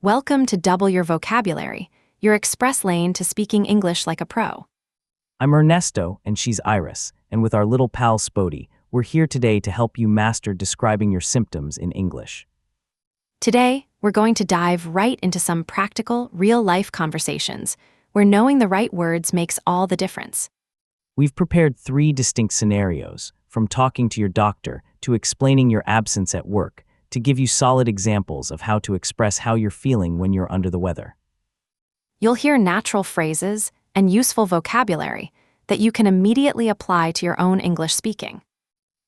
Welcome to Double Your Vocabulary, your express lane to speaking English like a pro. I'm Ernesto, and she's Iris, and with our little pal Spody, we're here today to help you master describing your symptoms in English. Today, we're going to dive right into some practical, real-life conversations where knowing the right words makes all the difference. We've prepared 3 distinct scenarios, from talking to your doctor to explaining your absence at work, to give you solid examples of how to express how you're feeling when you're under the weather. You'll hear natural phrases and useful vocabulary that you can immediately apply to your own English speaking.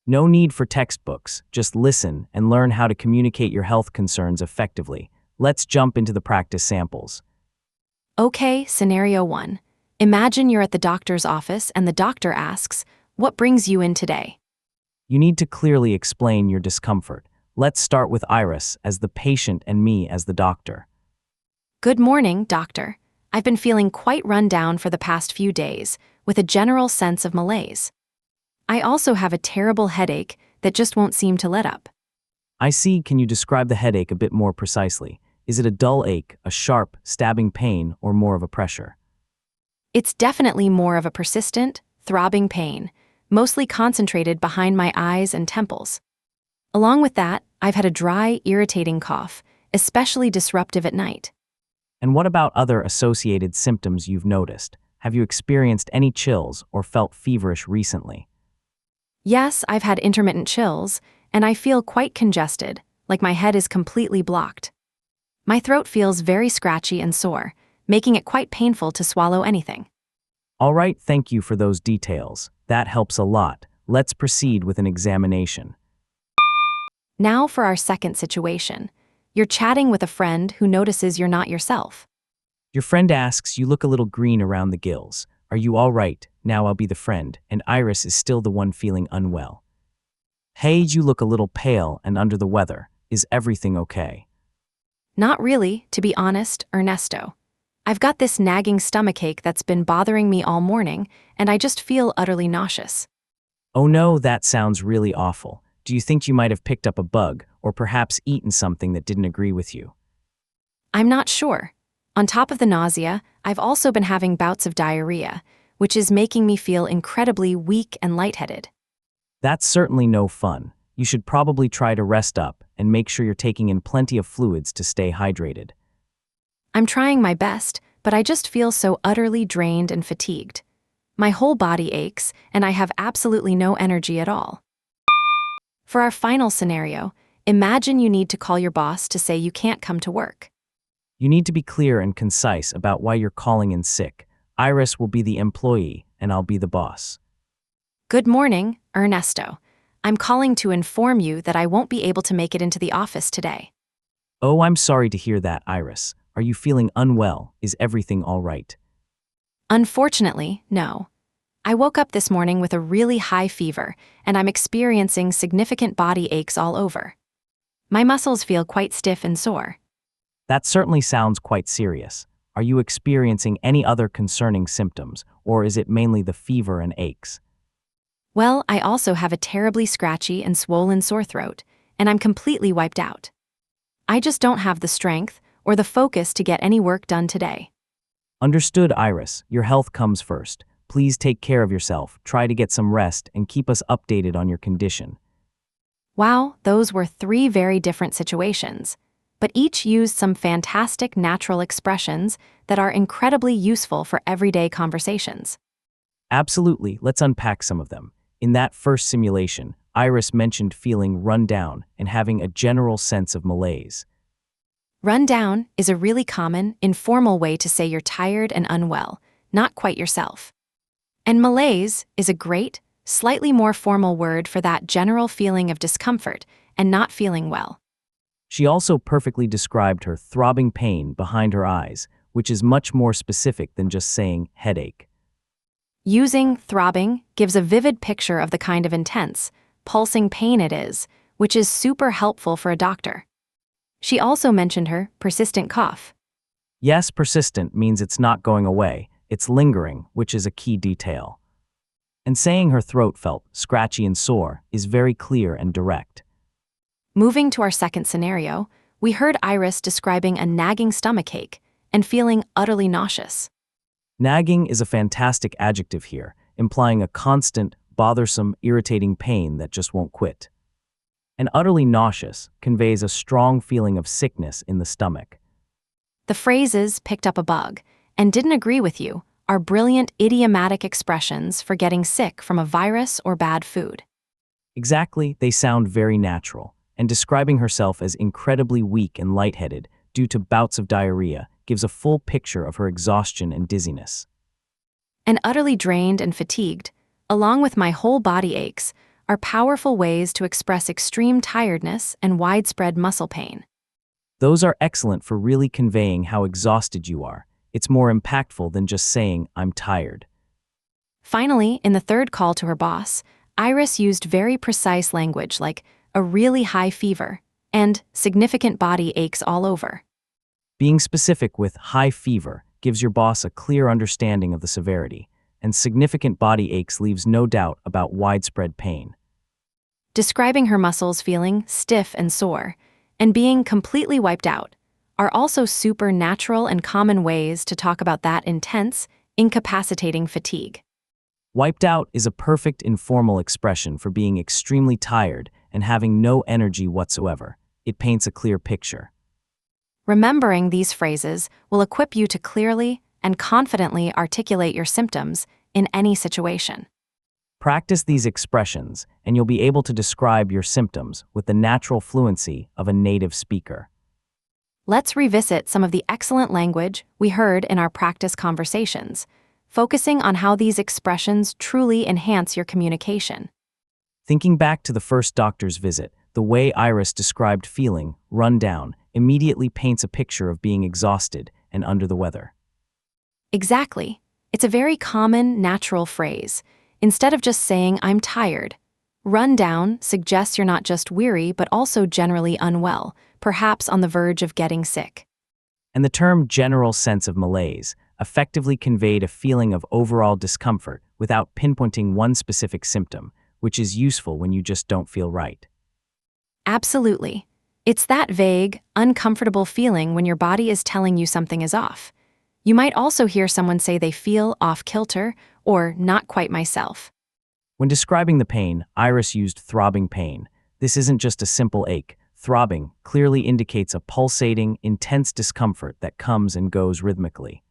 No need for textbooks, just listen and learn how to communicate your health concerns effectively. Let's jump into the practice samples. Okay, scenario 1. Imagine you're at the doctor's office and the doctor asks, "What brings you in today?" You need to clearly explain your discomfort. Let's start with Iris as the patient and me as the doctor. "Good morning, doctor. I've been feeling quite run down for the past few days, with a general sense of malaise. I also have a terrible headache that just won't seem to let up." I see. Can you describe the headache a bit more precisely? Is it a dull ache, a sharp, stabbing pain, or more of a pressure? It's definitely more of a persistent, throbbing pain, mostly concentrated behind my eyes and temples. Along with that, I've had a dry, irritating cough, especially disruptive at night. And what about other associated symptoms you've noticed? Have you experienced any chills or felt feverish recently? Yes, I've had intermittent chills, and I feel quite congested, like my head is completely blocked. My throat feels very scratchy and sore, making it quite painful to swallow anything. All right, thank you for those details. That helps a lot. Let's proceed with an examination. Now for our second situation. You're chatting with a friend who notices you're not yourself. Your friend asks, "You look a little green around the gills. Are you all right?" Now I'll be the friend, and Iris is still the one feeling unwell. "Hey, you look a little pale and under the weather. Is everything okay?" Not really, to be honest, Ernesto. I've got this nagging stomachache that's been bothering me all morning, and I just feel utterly nauseous. Oh no, that sounds really awful. Do you think you might have picked up a bug, or perhaps eaten something that didn't agree with you? I'm not sure. On top of the nausea, I've also been having bouts of diarrhea, which is making me feel incredibly weak and lightheaded. That's certainly no fun. You should probably try to rest up and make sure you're taking in plenty of fluids to stay hydrated. I'm trying my best, but I just feel so utterly drained and fatigued. My whole body aches, and I have absolutely no energy at all. For our final scenario, imagine you need to call your boss to say you can't come to work. You need to be clear and concise about why you're calling in sick. Iris will be the employee, and I'll be the boss. "Good morning, Ernesto. I'm calling to inform you that I won't be able to make it into the office today." Oh, I'm sorry to hear that, Iris. Are you feeling unwell? Is everything all right? Unfortunately, no. I woke up this morning with a really high fever, and I'm experiencing significant body aches all over. My muscles feel quite stiff and sore. That certainly sounds quite serious. Are you experiencing any other concerning symptoms, or is it mainly the fever and aches? Well, I also have a terribly scratchy and swollen sore throat, and I'm completely wiped out. I just don't have the strength or the focus to get any work done today. Understood, Iris. Your health comes first. Please take care of yourself, try to get some rest, and keep us updated on your condition. Wow, those were 3 very different situations, but each used some fantastic natural expressions that are incredibly useful for everyday conversations. Absolutely, let's unpack some of them. In that first simulation, Iris mentioned feeling run down and having a general sense of malaise. Run down is a really common, informal way to say you're tired and unwell, not quite yourself. And malaise is a great, slightly more formal word for that general feeling of discomfort and not feeling well. She also perfectly described her throbbing pain behind her eyes, which is much more specific than just saying headache. Using throbbing gives a vivid picture of the kind of intense, pulsing pain it is, which is super helpful for a doctor. She also mentioned her persistent cough. Yes, persistent means it's not going away, it's lingering, which is a key detail. And saying her throat felt scratchy and sore is very clear and direct. Moving to our second scenario, we heard Iris describing a nagging stomachache and feeling utterly nauseous. Nagging is a fantastic adjective here, implying a constant, bothersome, irritating pain that just won't quit. And utterly nauseous conveys a strong feeling of sickness in the stomach. The phrases picked up a bug and didn't agree with you are brilliant idiomatic expressions for getting sick from a virus or bad food. Exactly, they sound very natural, and describing herself as incredibly weak and lightheaded due to bouts of diarrhea gives a full picture of her exhaustion and dizziness. And utterly drained and fatigued, along with my whole body aches, are powerful ways to express extreme tiredness and widespread muscle pain. Those are excellent for really conveying how exhausted you are. It's more impactful than just saying, "I'm tired." Finally, in the third call to her boss, Iris used very precise language like a really high fever and significant body aches all over. Being specific with high fever gives your boss a clear understanding of the severity, and significant body aches leaves no doubt about widespread pain. Describing her muscles feeling stiff and sore, and being completely wiped out, are also super natural and common ways to talk about that intense, incapacitating fatigue. Wiped out is a perfect informal expression for being extremely tired and having no energy whatsoever. It paints a clear picture. Remembering these phrases will equip you to clearly and confidently articulate your symptoms in any situation. Practice these expressions, and you'll be able to describe your symptoms with the natural fluency of a native speaker. Let's revisit some of the excellent language we heard in our practice conversations, focusing on how these expressions truly enhance your communication. Thinking back to the first doctor's visit, the way Iris described feeling run down immediately paints a picture of being exhausted and under the weather. Exactly. It's a very common, natural phrase. Instead of just saying, "I'm tired," run down suggests you're not just weary but also generally unwell, perhaps on the verge of getting sick. And the term general sense of malaise effectively conveyed a feeling of overall discomfort without pinpointing one specific symptom, which is useful when you just don't feel right. Absolutely. It's that vague, uncomfortable feeling when your body is telling you something is off. You might also hear someone say they feel off-kilter or not quite myself. When describing the pain, Iris used throbbing pain. This isn't just a simple ache. Throbbing clearly indicates a pulsating, intense discomfort that comes and goes rhythmically.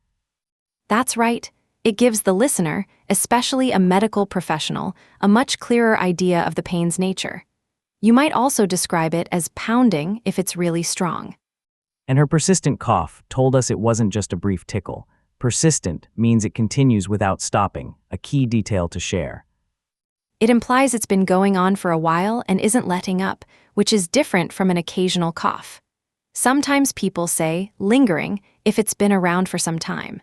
That's right. It gives the listener, especially a medical professional, a much clearer idea of the pain's nature. You might also describe it as pounding if it's really strong. And her persistent cough told us it wasn't just a brief tickle. Persistent means it continues without stopping, a key detail to share. It implies it's been going on for a while and isn't letting up, which is different from an occasional cough. Sometimes people say lingering if it's been around for some time.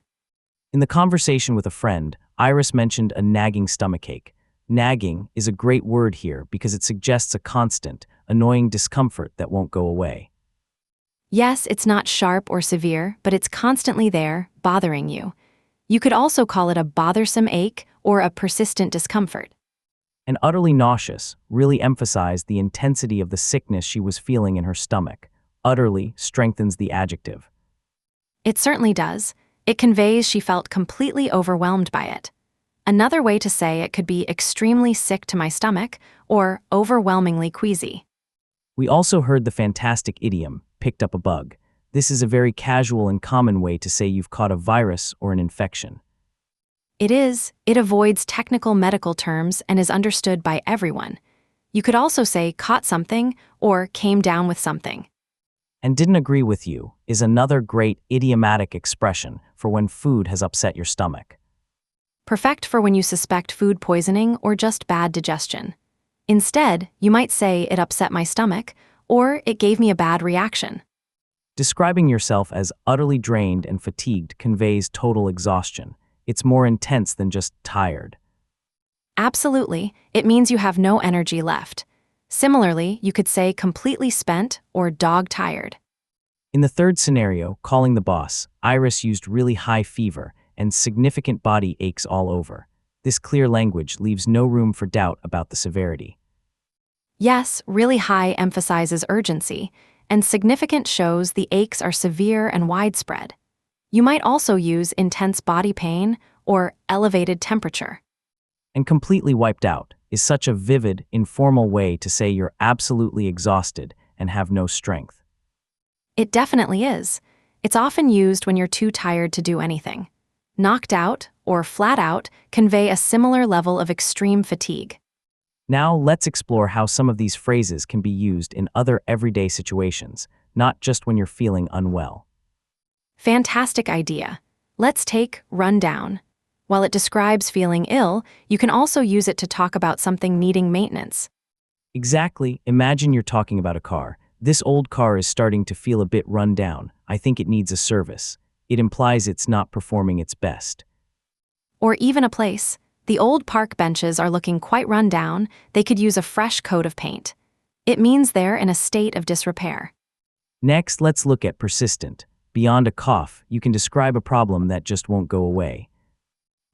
In the conversation with a friend, Iris mentioned a nagging stomachache. Nagging is a great word here because it suggests a constant, annoying discomfort that won't go away. Yes, it's not sharp or severe, but it's constantly there, bothering you. You could also call it a bothersome ache or a persistent discomfort. And utterly nauseous really emphasized the intensity of the sickness she was feeling in her stomach. Utterly strengthens the adjective. It certainly does. It conveys she felt completely overwhelmed by it. Another way to say it could be extremely sick to my stomach or overwhelmingly queasy. We also heard the fantastic idiom, picked up a bug. This is a very casual and common way to say you've caught a virus or an infection. It is. It avoids technical medical terms and is understood by everyone. You could also say caught something or came down with something. And didn't agree with you is another great idiomatic expression for when food has upset your stomach. Perfect for when you suspect food poisoning or just bad digestion. Instead, you might say it upset my stomach or it gave me a bad reaction. Describing yourself as utterly drained and fatigued conveys total exhaustion. It's more intense than just tired. Absolutely, it means you have no energy left. Similarly, you could say completely spent or dog-tired. In the third scenario, calling the boss, Iris used really high fever and significant body aches all over. This clear language leaves no room for doubt about the severity. Yes, really high emphasizes urgency, and significant shows the aches are severe and widespread. You might also use intense body pain or elevated temperature. And completely wiped out is such a vivid, informal way to say you're absolutely exhausted and have no strength. It definitely is. It's often used when you're too tired to do anything. Knocked out or flat out convey a similar level of extreme fatigue. Now let's explore how some of these phrases can be used in other everyday situations, not just when you're feeling unwell. Fantastic idea. Let's take run down. While it describes feeling ill, you can also use it to talk about something needing maintenance. Exactly. Imagine you're talking about a car. This old car is starting to feel a bit run down. I think it needs a service. It implies it's not performing its best. Or even a place. The old park benches are looking quite run down. They could use a fresh coat of paint. It means they're in a state of disrepair. Next, let's look at persistent. Beyond a cough, you can describe a problem that just won't go away.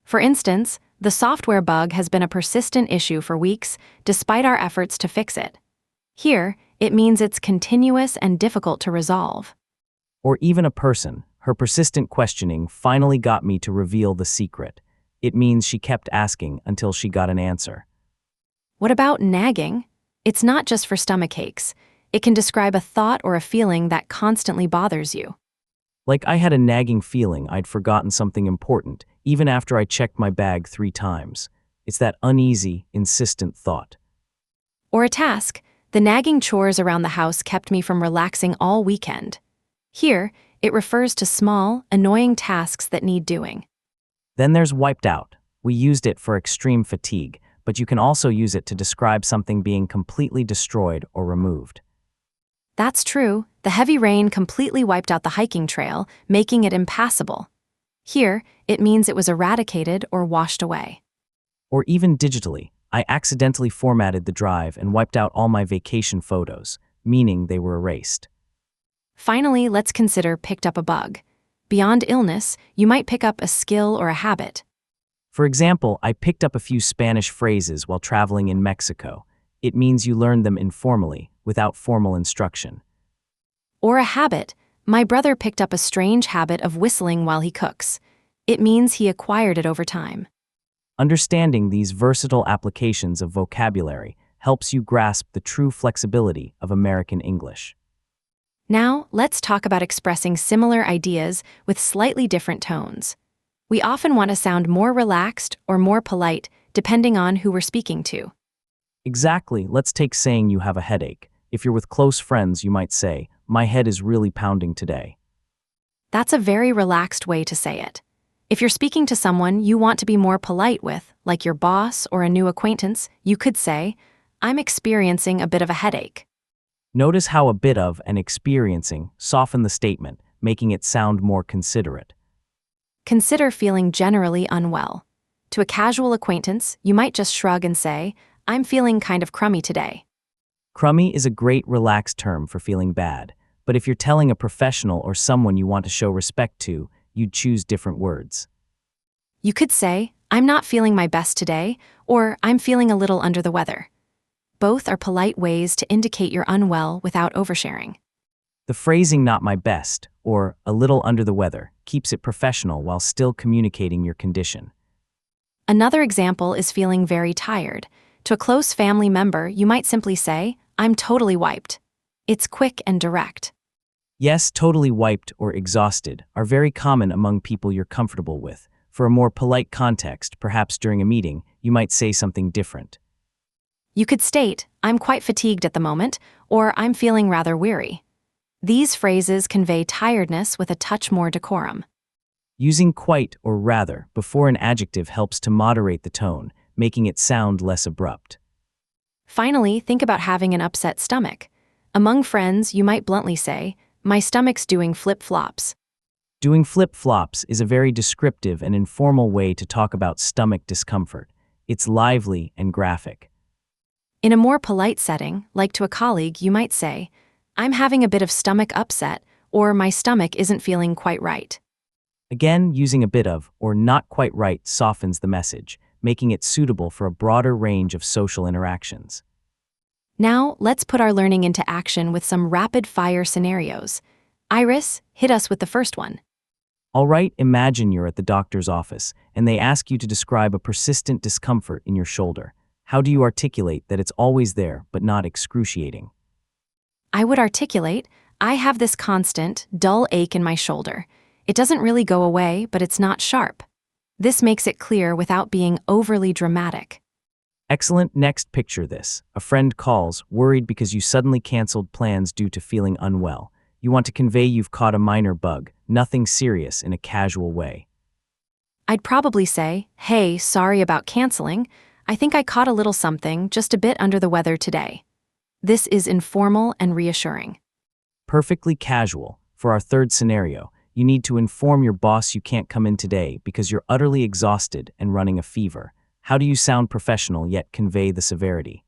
For instance, the software bug has been a persistent issue for weeks, despite our efforts to fix it. Here, it means it's continuous and difficult to resolve. Or even a person. Her persistent questioning finally got me to reveal the secret. It means she kept asking until she got an answer. What about nagging? It's not just for stomach aches. It can describe a thought or a feeling that constantly bothers you. Like I had a nagging feeling I'd forgotten something important, even after I checked my bag 3 times. It's that uneasy, insistent thought. Or a task. The nagging chores around the house kept me from relaxing all weekend. Here, it refers to small, annoying tasks that need doing. Then there's wiped out. We used it for extreme fatigue, but you can also use it to describe something being completely destroyed or removed. That's true. The heavy rain completely wiped out the hiking trail, making it impassable. Here, it means it was eradicated or washed away. Or even digitally, I accidentally formatted the drive and wiped out all my vacation photos, meaning they were erased. Finally, let's consider picked up a bug. Beyond illness, you might pick up a skill or a habit. For example, I picked up a few Spanish phrases while traveling in Mexico. It means you learned them informally, without formal instruction. Or a habit. My brother picked up a strange habit of whistling while he cooks. It means he acquired it over time. Understanding these versatile applications of vocabulary helps you grasp the true flexibility of American English. Now, let's talk about expressing similar ideas with slightly different tones. We often want to sound more relaxed or more polite, depending on who we're speaking to. Exactly. Let's take saying you have a headache. If you're with close friends, you might say, "My head is really pounding today." That's a very relaxed way to say it. If you're speaking to someone you want to be more polite with, like your boss or a new acquaintance, you could say, "I'm experiencing a bit of a headache." Notice how a bit of and experiencing soften the statement, making it sound more considerate. Consider feeling generally unwell. To a casual acquaintance, you might just shrug and say, "I'm feeling kind of crummy today." Crummy is a great relaxed term for feeling bad, but if you're telling a professional or someone you want to show respect to, you'd choose different words. You could say, "I'm not feeling my best today," or "I'm feeling a little under the weather." Both are polite ways to indicate you're unwell without oversharing. The phrasing "not my best" or "a little under the weather" keeps it professional while still communicating your condition. Another example is feeling very tired. To a close family member, you might simply say, "I'm totally wiped." It's quick and direct. Yes, totally wiped or exhausted are very common among people you're comfortable with. For a more polite context, perhaps during a meeting, you might say something different. You could state, "I'm quite fatigued at the moment," or "I'm feeling rather weary." These phrases convey tiredness with a touch more decorum. Using quite or rather before an adjective helps to moderate the tone, making it sound less abrupt. Finally, think about having an upset stomach. Among friends, you might bluntly say, "My stomach's doing flip-flops." Doing flip-flops is a very descriptive and informal way to talk about stomach discomfort. It's lively and graphic. In a more polite setting, like to a colleague, you might say, "I'm having a bit of stomach upset," or "My stomach isn't feeling quite right." Again, using a bit of or not quite right softens the message, making it suitable for a broader range of social interactions. Now, let's put our learning into action with some rapid-fire scenarios. Iris, hit us with the first one. All right, imagine you're at the doctor's office and they ask you to describe a persistent discomfort in your shoulder. How do you articulate that it's always there but not excruciating? I would articulate, I have this constant, dull ache in my shoulder. It doesn't really go away, but it's not sharp. This makes it clear without being overly dramatic. Excellent. Next, picture this. A friend calls, worried because you suddenly canceled plans due to feeling unwell. You want to convey you've caught a minor bug, nothing serious, in a casual way. I'd probably say, hey, sorry about canceling. I think I caught a little something, just a bit under the weather today. This is informal and reassuring. Perfectly casual. For our third scenario, you need to inform your boss you can't come in today because you're utterly exhausted and running a fever. How do you sound professional yet convey the severity?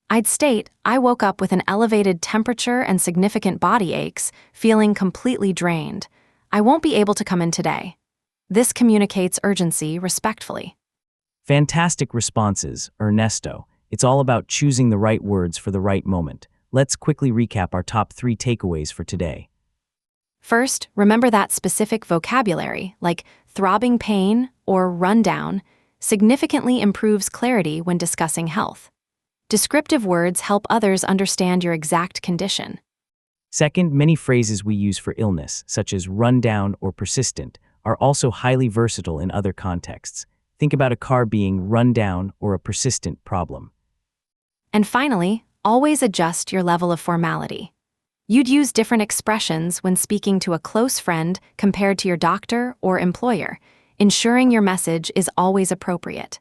I'd state, I woke up with an elevated temperature and significant body aches, feeling completely drained. I won't be able to come in today. This communicates urgency respectfully. Fantastic responses, Ernesto. It's all about choosing the right words for the right moment. Let's quickly recap our top 3 takeaways for today. First, remember that specific vocabulary, like throbbing pain or rundown, significantly improves clarity when discussing health. Descriptive words help others understand your exact condition. Second, many phrases we use for illness, such as rundown or persistent, are also highly versatile in other contexts. Think about a car being run down or a persistent problem. And finally, always adjust your level of formality. You'd use different expressions when speaking to a close friend compared to your doctor or employer, ensuring your message is always appropriate.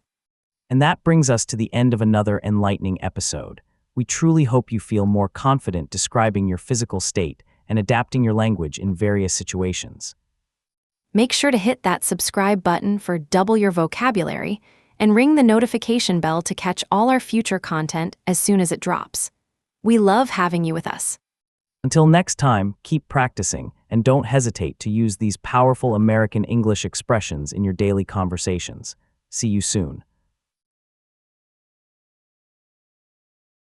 And that brings us to the end of another enlightening episode. We truly hope you feel more confident describing your physical state and adapting your language in various situations. Make sure to hit that subscribe button for double your vocabulary and ring the notification bell to catch all our future content as soon as it drops. We love having you with us. Until next time, keep practicing and don't hesitate to use these powerful American English expressions in your daily conversations. See you soon.